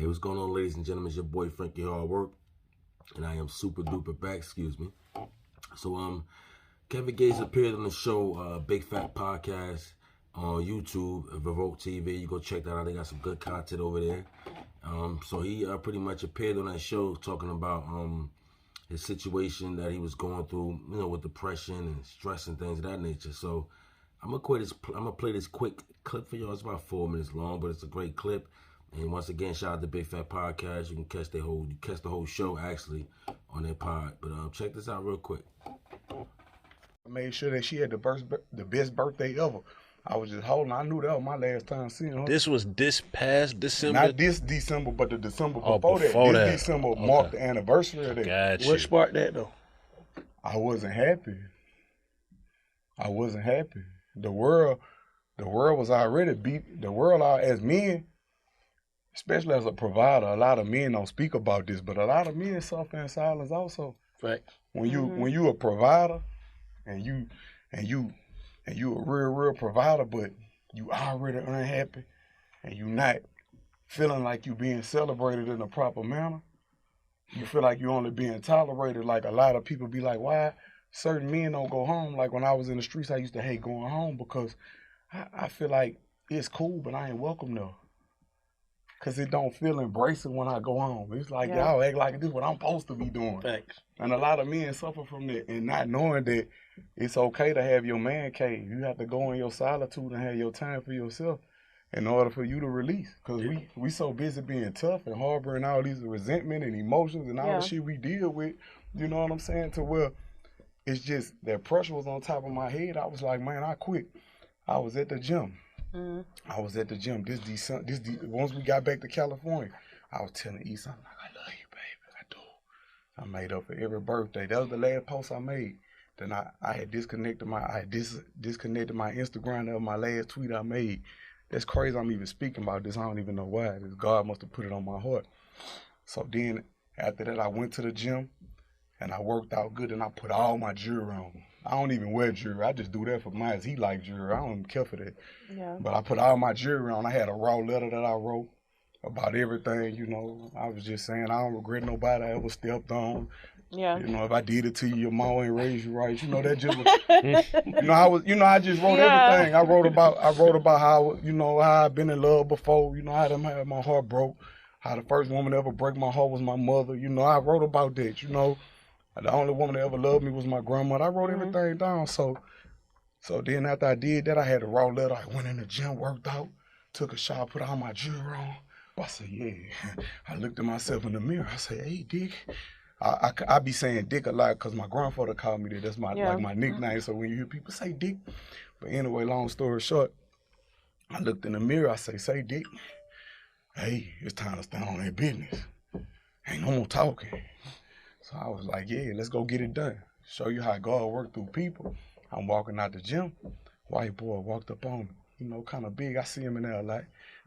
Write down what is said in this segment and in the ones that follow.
Hey, what's going on, ladies and gentlemen? It's your boy Frankiehardworkshow, and I am super duper back. Excuse me. So, Kevin Gates appeared on the show, Big Fat Podcast on YouTube, Revolt TV. You go check that out. They got some good content over there. So he pretty much appeared on that show talking about his situation that he was going through, you know, with depression and stress and things of that nature. So I'm gonna play this quick clip for y'all. It's about 4 minutes long, but it's a great clip. And once again, shout out to Big Fat Podcast. You can catch the whole show actually on their pod. But check this out real quick. I made sure that she had the best birthday ever. I was just holding. I knew that was my last time seeing her. This was this past December? Not this December, but the December before that. This December marked the anniversary of that. Gotcha. What sparked that though? I wasn't happy. The world was already beat. The world, as men, especially as a provider, a lot of men don't speak about this, but a lot of men suffer in silence also. Right. When you a provider and you a real provider, but you already unhappy and you not feeling like you being celebrated in a proper manner. You feel like you only being tolerated. Like a lot of people be like, why certain men don't go home? Like when I was in the streets, I used to hate going home because I feel like it's cool, but I ain't welcome though. Cause it don't feel embracing when I go home. It's like, y'all act like this is what I'm supposed to be doing. Thanks. And a lot of men suffer from that and not knowing that it's okay to have your man cave. You have to go in your solitude and have your time for yourself in order for you to release. Cause we so busy being tough and harboring all these resentment and emotions and all the shit we deal with. You know what I'm saying? To where it's just that pressure was on top of my head. I was like, man, I quit. I was at the gym. I was at the gym once we got back to California. I was telling Issa, I'm like, I love you, baby. I do. I made up for every birthday. That was the last post I made. Then I had disconnected my Instagram. That was my last tweet I made. That's crazy I'm even speaking about this. I don't even know why. God must have put it on my heart. So then after that I went to the gym and I worked out good and I put all my jewelry on. I don't even wear jewelry. I just do that for mine. He like jewelry. I don't even care for that. Yeah. But I put all my jewelry on. I had a raw letter that I wrote about everything, you know. I was just saying I don't regret nobody I ever stepped on. Yeah. You know, if I did it to you, your mom ain't raised you right. You know, that just was, I just wrote everything. I wrote about how, how I've been in love before, how I had my heart broke, how the first woman to ever break my heart was my mother. I wrote about that, The only woman that ever loved me was my grandmother. I wrote everything down. So then after I did that, I had a raw letter. I went in the gym, worked out, took a shower, put all my jewelry on. I said, yeah. I looked at myself in the mirror. I said, hey, Dick. I be saying Dick a lot because my grandfather called me that. That's my my nickname. So when you hear people say Dick. But anyway, long story short, I looked in the mirror. I say Dick. Hey, it's time to stand on that business. Ain't no more talking. So I was like, yeah, let's go get it done. Show you how God worked through people. I'm walking out the gym. White boy walked up on me, kind of big. I see him in there a lot.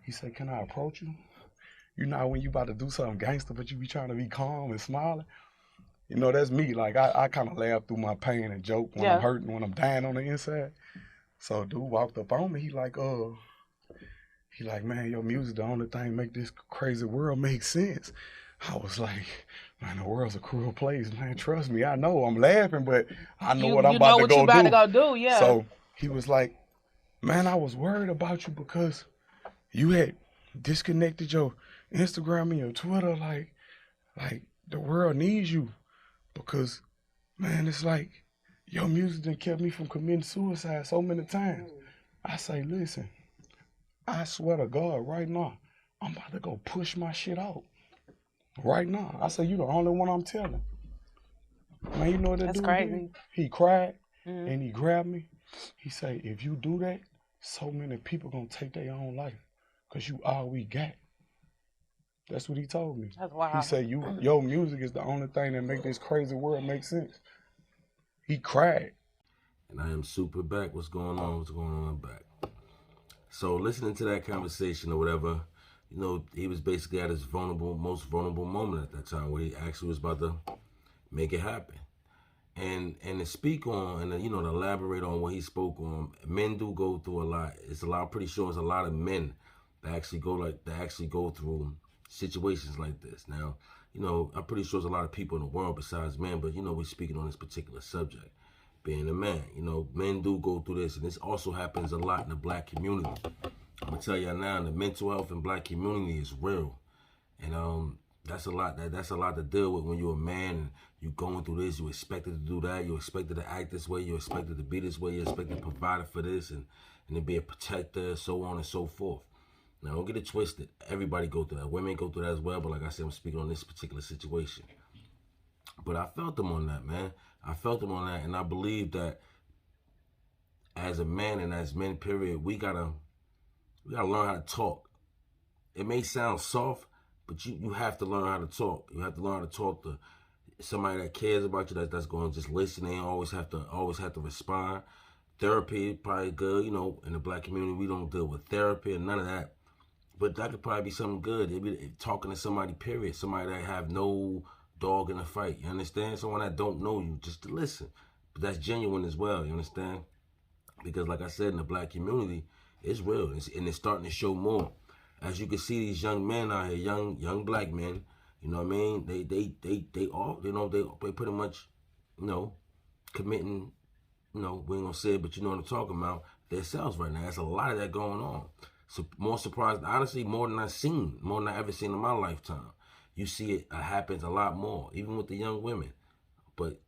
He said, can I approach you? You know when you about to do something gangster, but you be trying to be calm and smiling? That's me. Like, I kind of laugh through my pain and joke when I'm hurting, when I'm dying on the inside. So dude walked up on me. He like, man, your music the only thing make this crazy world make sense. I was like, man, the world's a cruel place, man. Trust me, I know. I'm laughing, but I know what I'm about to go do. You know what you about to go do, yeah. So he was like, man, I was worried about you because you had disconnected your Instagram and your Twitter. Like the world needs you because, man, it's like your music done kept me from committing suicide so many times. I say, listen, I swear to God, right now, I'm about to go push my shit out. Right now. I say, you the only one I'm telling. Man, you know what that dude did? He cried and he grabbed me. He said, if you do that, so many people gonna take their own life because you all we got. That's what he told me. That's wild. He said, your music is the only thing that make this crazy world make sense. He cried. And I am super back. What's going on? What's going on? I'm back. So listening to that conversation or whatever, he was basically at his most vulnerable moment at that time where he actually was about to make it happen. And to speak on, and to elaborate on what he spoke on, men do go through a lot. I'm pretty sure it's a lot of men that actually go through situations like this. Now, you know, I'm pretty sure there's a lot of people in the world besides men, but, you know, we're speaking on this particular subject, being a man. You know, men do go through this, and this also happens a lot in the black community. I'm going to tell y'all now, the mental health in black community is real. And that's a lot. That's a lot to deal with when you're a man and you're going through this. You're expected to do that. You're expected to act this way. You're expected to be this way. You're expected to provide for this and to be a protector, so on and so forth. Now, don't get it twisted. Everybody go through that. Women go through that as well. But like I said, I'm speaking on this particular situation. But I felt them on that, man. I felt them on that, and I believe that as a man and as men, period, we gotta learn how to talk. It may sound soft, but you have to learn how to talk. You have to learn how to talk to somebody that cares about you, that's going to just listen. They always have to respond. Therapy is probably good. You know, in the black community, we don't deal with therapy and none of that. But that could probably be something good. Maybe talking to somebody, period. Somebody that have no dog in the fight. You understand? Someone that don't know you, just to listen. But that's genuine as well. You understand? Because like I said, in the black community, it's real. And it's starting to show more. As you can see, these young men out here, young black men, you know what I mean? They all, you know, they pretty much, you know, committing, you know, we ain't gonna say it, but you know what I'm talking about, themselves right now. There's a lot of that going on. So more surprised, honestly, more than I ever seen in my lifetime. You see it happens a lot more, even with the young women. But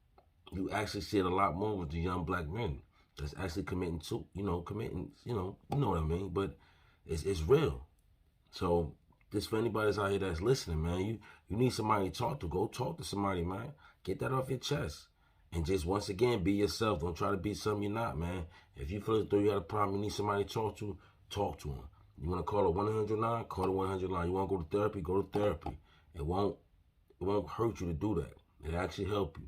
you actually see it a lot more with the young black men that's actually committing, you know what I mean? But it's real. So this for anybody that's out here that's listening, man, you need somebody to talk to. Go talk to somebody, man. Get that off your chest. And just once again, be yourself. Don't try to be something you're not, man. If you feel as though you got a problem, you need somebody to talk to them. You want to call a 109? Call the 100 line. You want to go to therapy? Go to therapy. It won't hurt you to do that. It'll actually help you.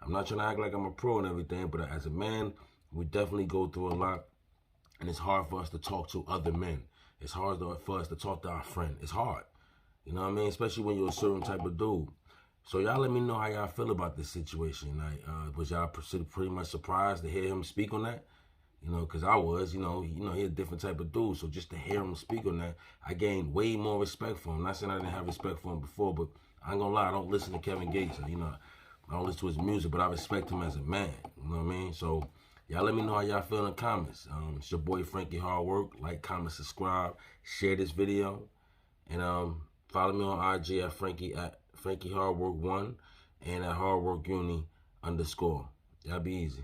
I'm not trying to act like I'm a pro and everything, but as a man, we definitely go through a lot. And it's hard for us to talk to other men. It's hard for us to talk to our friend. It's hard. You know what I mean? Especially when you're a certain type of dude. So y'all let me know how y'all feel about this situation. Like, was y'all pretty much surprised to hear him speak on that? You know, because I was, you know, he's a different type of dude. So just to hear him speak on that, I gained way more respect for him. Not saying I didn't have respect for him before, but I ain't gonna lie, I don't listen to Kevin Gates. You know, I don't listen to his music, but I respect him as a man. You know what I mean? So y'all let me know how y'all feel in the comments. It's your boy Frankie Hard Work. Like, comment, subscribe, share this video, and follow me on IG at Frankie Hardwork 1 and at HardworkUni_. Y'all be easy.